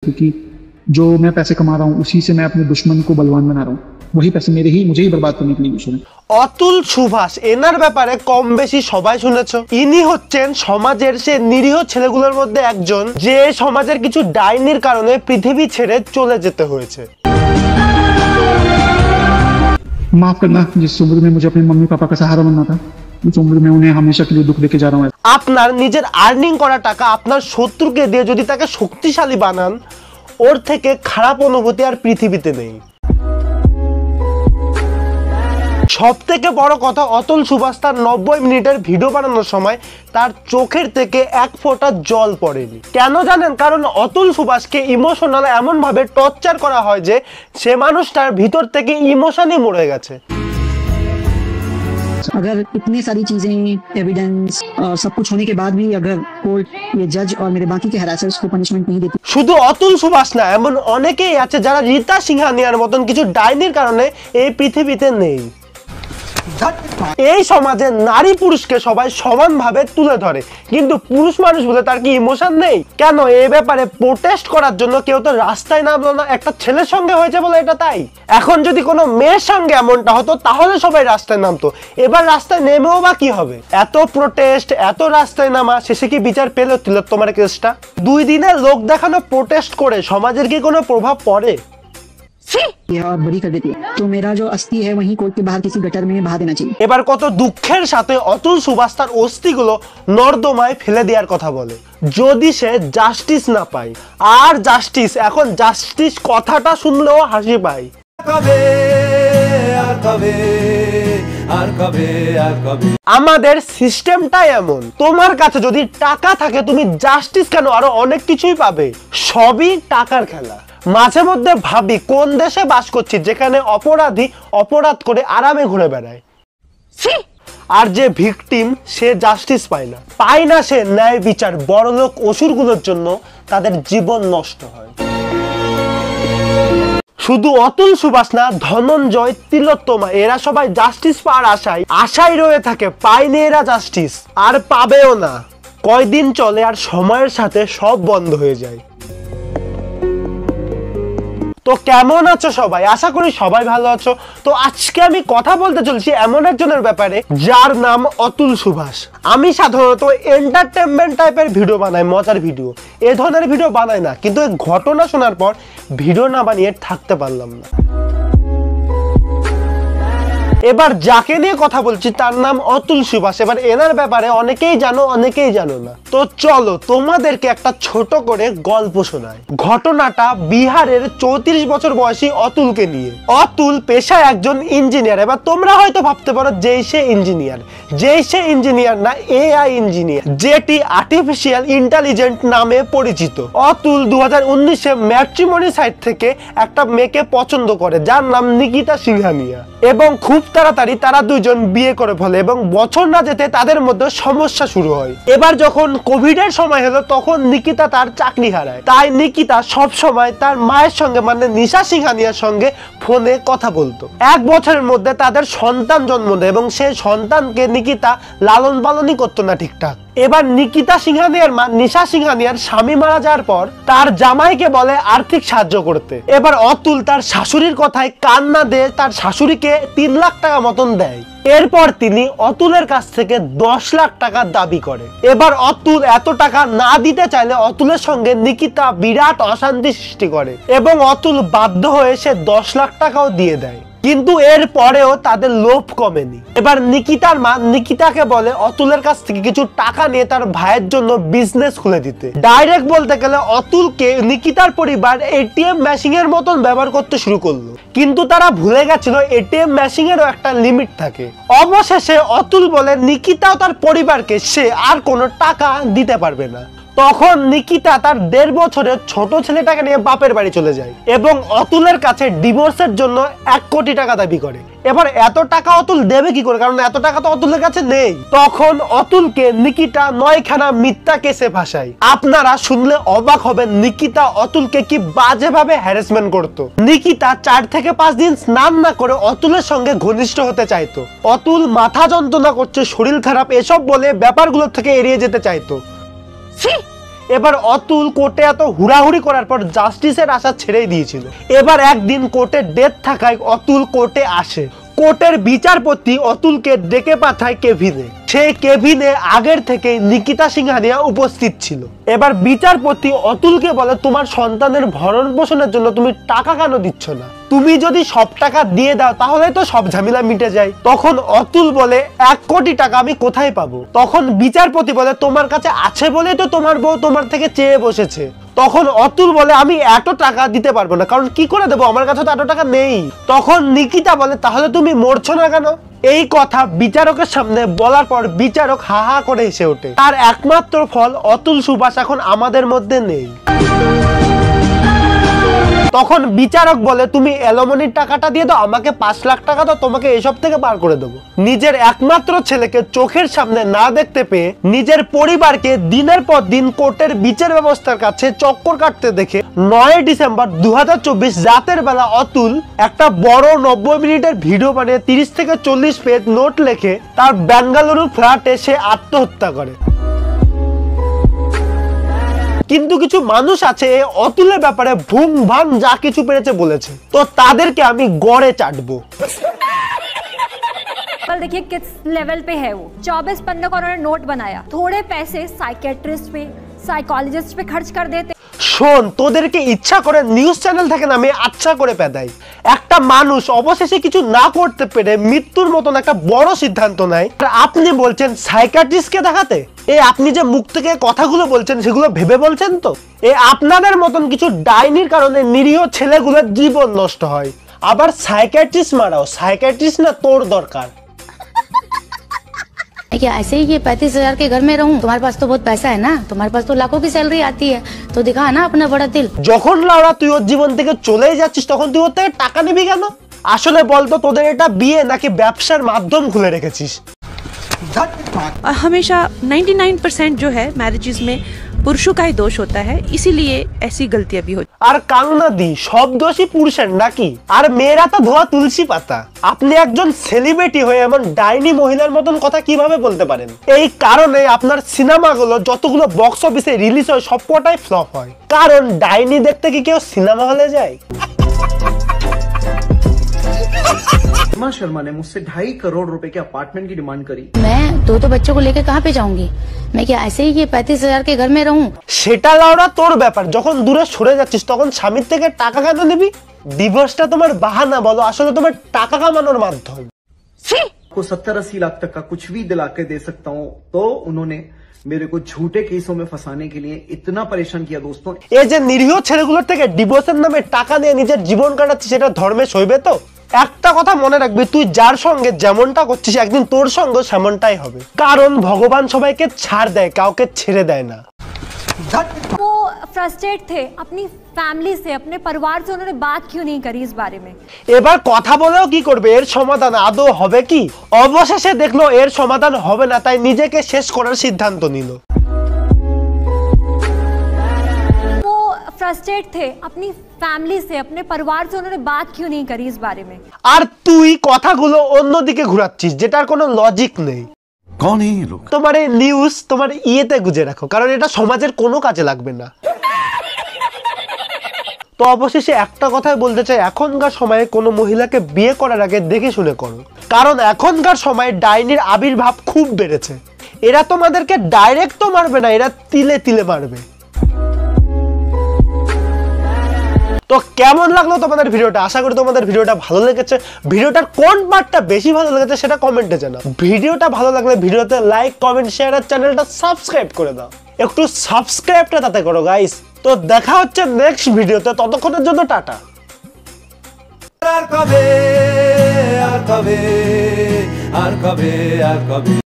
क्योंकि जो मैं पैसे कमा रहा हूँ उसी से मैं अपने दुश्मन को बलवान बना रहा हूँ, वही पैसे मुझे ही बर्बाद करने के लिए यूज हो रहे हैं। অতুল সুভাষ এনার ব্যাপারে কম বেশি সবাই শুনেছো। ইনি হচ্ছেন সমাজের সে নিরীহ ছেলেগুলোর মধ্যে একজন, যে সমাজের কিছু ডাইনির কারণে পৃথিবী ছেড়ে চলে যেতে হয়েছে। माफ करना, जिस उम्र में मुझे अपने मम्मी पापा का सहारा बनना था, उस उम्र में उन्हें हमेशा के लिए दुख देके जा रहा हूँ। আপনার নিজের আর্নিং করা টাকা আপনার শত্রুকে দিয়ে যদি তাকে শক্তিশালী বানান, ওর থেকে খারাপ অনুভূতি আর পৃথিবীতে নেই। সব থেকে বড় কথা, অতুল সুভাষ তার 90 মিনিটের ভিডিও বানানোর সময় তার চোখের থেকে এক ফোঁটা জল পড়েনি। কেন জানেন? কারণ অতুল সুভাষকে ইমোশনাল এমন ভাবে টর্চার করা হয় যে সে মানুষটার ভিতর থেকে ইমোশনই মরে গেছে। अगर इतनी सारी चीजें, एविडेंस और सब कुछ होने के बाद भी अगर कोर्ट, ये जज और मेरे बाकी के हैरासर्स को पनिशमेंट नहीं देती। শুধু অতুল সুভাষ না, এমন অনেকেই আছে যারা রীতা সিংহানিয়ার মতন কিছু ডাইনির কারণে এই পৃথিবীতে নেই। এই সমাজে নারী পুরুষকে সবাই সমানভাবে তুলে ধরে, কিন্তু পুরুষ মানুষ বলে তার কি ইমোশন নেই? কেন এই ব্যাপারে প্রোটেস্ট করার জন্য কেউ তো রাস্তায় নামলো না? একটা ছেলের সঙ্গে হয়েছে বলে এটা তাই? এখন যদি কোনো মেয়ের সঙ্গে এমনটা হতো তাহলে সবাই রাস্তায় নামতো। এবার রাস্তায় নেমেও বা কি হবে? এত প্রোটেস্ট, এত রাস্তায় নামা, শেষে কি বিচার পেল তিলোত্তমার কেসটা? 2 দিনের লোক দেখানো প্রোটেস্ট করে সমাজের কি কোনো প্রভাব পড়ে? और बड़ी कर देती है, तो मेरा जो अस्थि है वहीं कोर्ट के बाहर किसी गटर में बहा देना चाहिए। এবার কত দুঃখের সাথে অতুল সুভাষ তার অস্থিগুলো নর্দমায় ফেলে দেওয়ার কথা বলে, যদি সে জাস্টিস না পায়। আর জাস্টিস, এখন জাস্টিস কথাটা শুনলেও হাসি পায়। আমাদের সিস্টেমটাই এমন, তোমার কাছে যদি টাকা থাকে তুমি জাস্টিস কেন আরো অনেক কিছুই পাবে। সবই টাকার খেলা। মাঝে মধ্যে ভাবি কোন দেশে বাস করছি যেখানে অপরাধী অপরাধ করে আরামে ঘুরে বেড়ায়, আর যে ভিকটিম সে জাস্টিস পায় না সে ন্যায় বিচার। বড়লোক অসুরগুলোর জন্য তাদের জীবন নষ্ট হয়। শুধু অতুল সুভাষ না, ধনঞ্জয়, তিলোত্তমা, এরা সবাই জাস্টিস পাওয়ার আশায় রয়ে থাকে। পায়নি এরা জাস্টিস, আর পাবেও না। কয়দিন চলে আর সময়ের সাথে সব বন্ধ হয়ে যায়। তো কেমন আছো সবাই? আশা করি সবাই ভালো আছো। তো আজকে আমি কথা বলতে চলছি এমন একজনের ব্যাপারে যার নাম অতুল সুভাষ। আমি সাধারণত এন্টারটেনমেন্ট টাইপের ভিডিও বানাই, মজার ভিডিও, এ ধরনের ভিডিও বানাই না, কিন্তু এই ঘটনা শোনার পর ভিডিও না বানিয়ে থাকতে পারলাম না। এবার যাকে নিয়ে কথা বলছি তার নাম অতুল সুভাষ। এবার এনার ব্যাপারে অনেকেই জানো, অনেকেই জানো না। তো চলো তোমাদেরকে একটা ছোট করে গল্প শোনাই। ঘটনাটা বিহারের 34 বছর বয়সী অতুলকে নিয়ে। অতুল পেশায় একজন ইঞ্জিনিয়ার। এবার তোমরা হয়তো ভাবতে পারো যেই সে ইঞ্জিনিয়ার না, এআই ইঞ্জিনিয়ার, যেটি আর্টিফিশিয়াল ইন্টেলিজেন্ট নামে পরিচিত। অতুল 2019-এ ম্যাট্রিমনি সাইট থেকে একটা মেয়েকে পছন্দ করে যার নাম নিকিতা সিংহানিয়া, এবং খুব তাড়াতাড়ি তারা দুজন বিয়ে করে ফেলে এবং বছর না যেতে তাদের মধ্যে সমস্যা শুরু হয়। এবার যখন কোভিডের সময় হলো তখন নিকিতা তার চাকরি হারায়। তাই নিকিতা সব সময় তার মায়ের সঙ্গে মানে নিশা সিংহানিয়ার সঙ্গে ফোনে কথা বলতো। 1 বছরের মধ্যে তাদের সন্তান জন্ম দেয় এবং সেই সন্তানকে নিকিতা লালন পালনই করতো না ঠিকঠাক। এবার নিকিতা সিংহানিয়ার মা নিশা সিংহানিয়ার স্বামী মারা যাওয়ার পর তার জামাইকে বলে আর্থিক সাহায্য করতে। এবার অতুল তার শাশুড়ির কথায় কান না দিয়ে তার শাশুড়িকে 3 লাখ টাকা মতন দেয়। এরপর তিনি অতুলের কাছ থেকে 10 লাখ টাকা দাবি করে। এবার অতুল এত টাকা না দিতে চাইলে অতুলের সঙ্গে নিকিতা বিরাট অশান্তি সৃষ্টি করে এবং অতুল বাধ্য হয়ে সে 10 লাখ টাকাও দিয়ে দেয়। কিন্তু এর পরেও তাদের লোভ কমেনি। এবার নিকিতার মা নিকিতাকে বলে অতুলের কাছ থেকে কিছু টাকা নিয়ে তার ভাইয়ের জন্য বিজনেস খুলে দিতে। ডাইরেক্ট বলতে গেলে অতুলকে নিকিতার পরিবার এটিএম মেশিন এর মতন ব্যবহার করতে শুরু করলো, কিন্তু তারা ভুলে গেছিল এটিএম মেশিন এরও একটা লিমিট থাকে। অবশেষে অতুল বলে নিকিতা ও তার পরিবারকে সে আর কোনো টাকা দিতে পারবে না। তখন নিকিতা তার 1.5 বছরের ছোট ছেলেটাকে নিয়ে বাপের বাড়ি চলে যায় এবং অতুলের কাছে ডিভোর্সের জন্য 1 কোটি টাকা দাবি করে। এবার এত টাকা অতুল দেবে কি করে, কারণ এত টাকা তো অতুলের কাছে নেই। তখন অতুলকে নিকিতা 9খানা মিথ্যা কেসে ফাঁসায়। আপনারা শুনলে অবাক হবেন নিকিতা অতুলকে কি বাজেভাবে হ্যারাসমেন্ট করতো। নিকিতা 4 থেকে 5 দিন স্নান না করে অতুলের সঙ্গে ঘনিষ্ঠ হতে চাইতো। অতুল মাথা যন্ত্রণা করছে, শরীর খারাপ, এসব বলে ব্যাপারগুলো থেকে এড়িয়ে যেতে চাইতো। এবার অতুল কোর্টে এত হুড়াহুড়ি করার পর জাস্টিসের আশা ছেড়েই দিয়েছিল। এবার একদিন কোর্টে ডেথ থাকায় অতুল কোর্টে আসে। কোর্টের বিচারপতি অতুলকে ডেকে পাঠায় কেভিনে। সেই কেভিনে আগের থেকে নিকিতা সিংহানিয়া উপস্থিত ছিল। এবার বিচারপতি অতুলকে বলে, তোমার সন্তানের ভরণ পোষণের জন্য তুমি টাকা কেন দিচ্ছ না? তুমি যদি সব টাকা দিয়ে দাও তাহলে তো সব ঝামেলা মিটে যায়। তখন অতুল বলে, 1 কোটি টাকা আমি কোথায় পাবো? তখন বিচারপতি বলে, তোমার কাছে আছে বলেই তো তোমার বউ তোমার থেকে চেয়ে বসেছে। তখন অতুল বলে, আমি এত টাকা দিতে পারবো না, কারণ কি করে দেবো, আমার কাছে তো এত টাকা নেই। তখন নিকিতা বলে, তাহলে তুমি মরছো না কেন? এই কথা বিচারকের সামনে বলার পর বিচারক হা হা করে হেসে ওঠে। তার একমাত্র ফল অতুল সুভাষ এখন আমাদের মধ্যে নেই। তখন বিচারক বলে, তুমি অ্যালুমিনির টাকাটা দিয়ে দাও, আমাকে 5 লাখ টাকা দাও, তোমাকে এসব থেকে পার করে দেবো। নিজের একমাত্র ছেলেকে চোখের সামনে না দেখতে পেয়ে নিজের পরিবারকে দিনের পর দিন কোর্টের বিচার ব্যবস্থার কাছে চক্কর কাটতে দেখে 9 ডিসেম্বর 2024 রাতের বেলা অতুল একটা বড় 90 মিনিটের ভিডিও বানিয়ে 30 থেকে 40 পেজ নোট লিখে তার বেঙ্গালুরু ফ্ল্যাটে সে আত্মহত্যা করে। কিন্তু কিছু মানুষ আছে অতুলের ব্যাপারে ভুম ভাম যা কিছু পেরেছে বলেছে, তো তাদেরকে আমি গড়ে চাটবো। देखिए किस लेवल पे है वो। 24 पन्नों का उन्होंने नोट बनाया, थोड़े पैसे साइकेट्रिस्ट पे साइकोलॉजिस्ट पे खर्च कर देते। শোন, তোদেরকে ইচ্ছা করে নিউজ চ্যানেল থেকে নামে আচ্ছা করে পেদাই। একটা মানুষ অবশেষে কিছু না করতে পেরে মৃত্যুর মতন একটা বড় সিদ্ধান্ত নেয়, আর আপনি বলছেন সাইকিয়াট্রিস্টকে দেখাতে? আপনি যে মুখ থেকে কথাগুলো বলছেন সেগুলো ভেবে বলছেন তো? আপনাদের মতন কিছু ডাইনির কারণে নিরীহ ছেলেগুলোর জীবন নষ্ট হয়, আবার সাইকিয়াট্রিস্ট মারাও। সাইকিয়াট্রিস্ট না তোর দরকার। क्या ऐसे ही ये 35,000 के घर में रहूं? तुम्हारे पास तो बहुत पैसा है ना, तुम्हारे पास तो लाखों की सैलरी आती है, तो दिखा ना अपना बड़ा दिल। যখন লাউরা তুই ওর জীবন থেকে চলেই যাচ্ছিস তখন তুই ওর থেকে টাকা নিবি কেন? আসলে বলতো তোদের এটা বিয়ে নাকি ব্যবসার মাধ্যম খুলে রেখেছিস? हमेशा 99% जो है मैरिजेस में पुरुषों का ही दोष होता है, इसीलिए ऐसी गलतियां भी होती। আর কান্না দি সব দোষী পুরুষের নাকি? আর মেয়েরা তো ধোয়া তুলসী পাতা। আপনি একজন সেলিব্রিটি হয়ে এমন ডাইনি মহিলার মতন কথা কিভাবে বলতে পারেন? এই কারণে আপনার সিনেমাগুলো যতগুলো বক্স অফিসে রিলিজ হয় সবকটাই ফ্লপ হয়, কারণ ডাইনি দেখতে কি কেউ সিনেমা হলে যায়? सीमा शर्मा ने मुझसे 2.5 करोड़ रुपए के अपार्टमेंट की डिमांड करी। मैं 2 बच्चों को लेकर कहाँ पे जाऊंगी? मैं क्या ऐसे ही ये 35,000 के घर में रहूं? সেটা লাউরা তোর ব্যাপার। যখন দূরে সরে যাচ্ছিস তখন স্বামীর থেকে টাকা কেন নিবি? ডিভোর্সটা তোমার বাহানা বলো, আসলে তোমার টাকা কামানোর মাধ্যম। को 70-80 लाख तक का कुछ भी दिला के दे सकता हूँ, तो उन्होंने मेरे को झूठे केसों में फंसाने के लिए इतना परेशान किया दोस्तों। এই যে নিরীহ ছেলেগুলোর থেকে ডিভোর্সের নামে টাকা নিয়ে নিজের জীবন কাটাচ্ছিস, সেটা ধর্মে সইবে তো? একটা কথা মনে রাখবি, তুই যার সঙ্গে যেমনটা করছিস একদিন তোর সঙ্গে সেমনটাই হবে, কারণ ভগবান সবাইকে ছাড় দেয়, কাউকে ছেড়ে দেয় না। वो फ्रस्ट्रेट थे अपनी फैमिली से, अपने परिवार से, उन्होंने बात क्यों नहीं करी इस बारे में? এবার কথা বলেও কি করবে? এর সমাধান আদৌ হবে কি? অবশেষে দেখলো এর সমাধান হবে না, তাই নিজেকে শেষ করার সিদ্ধান্ত নিল। वो फ्रस्ट्रेट थे अपनी फैमिली से, अपने परिवार से, उन्होंने बात क्यों नहीं करी इस बारे में? আর তুই কথাগুলো অন্যদিকে ঘুরাচ্ছিস, যেটার কোনো লজিক নেই। कौन है ये लोग? তোমার এই নিউজ তোমার ইয়েতে গুজে রাখো, কারণ এটা সমাজের কোনো কাজে লাগবে না। তো অবশেষে একটা কথাই বলতে চাই, এখনকার সময়ে কোনো মহিলাকে বিয়ে করার আগে দেখে শুনে করো, কারণ এখনকার সময়ে ডাইনির আবির্ভাব খুব বেড়েছে। এরা তোমাদেরকে ডাইরেক্ট তো মারবে না, এরা তিলে তিলে মারবে। তো কেমন লাগলো তোমাদের ভিডিওটা? আশা করি তোমাদের ভিডিওটা ভালো লেগেছে। ভিডিওটার কোন পার্টটা বেশি ভালো লেগেছে সেটা কমেন্টে জানাও। ভিডিওটা ভালো লাগলে ভিডিওতে লাইক, কমেন্ট, শেয়ার আর চ্যানেলটা সাবস্ক্রাইব করে দাও। একটু সাবস্ক্রাইবটা তাতে করো গাইস। তো দেখা হচ্ছে নেক্সট ভিডিওতে, ততক্ষণের জন্য টাটা। আর কবে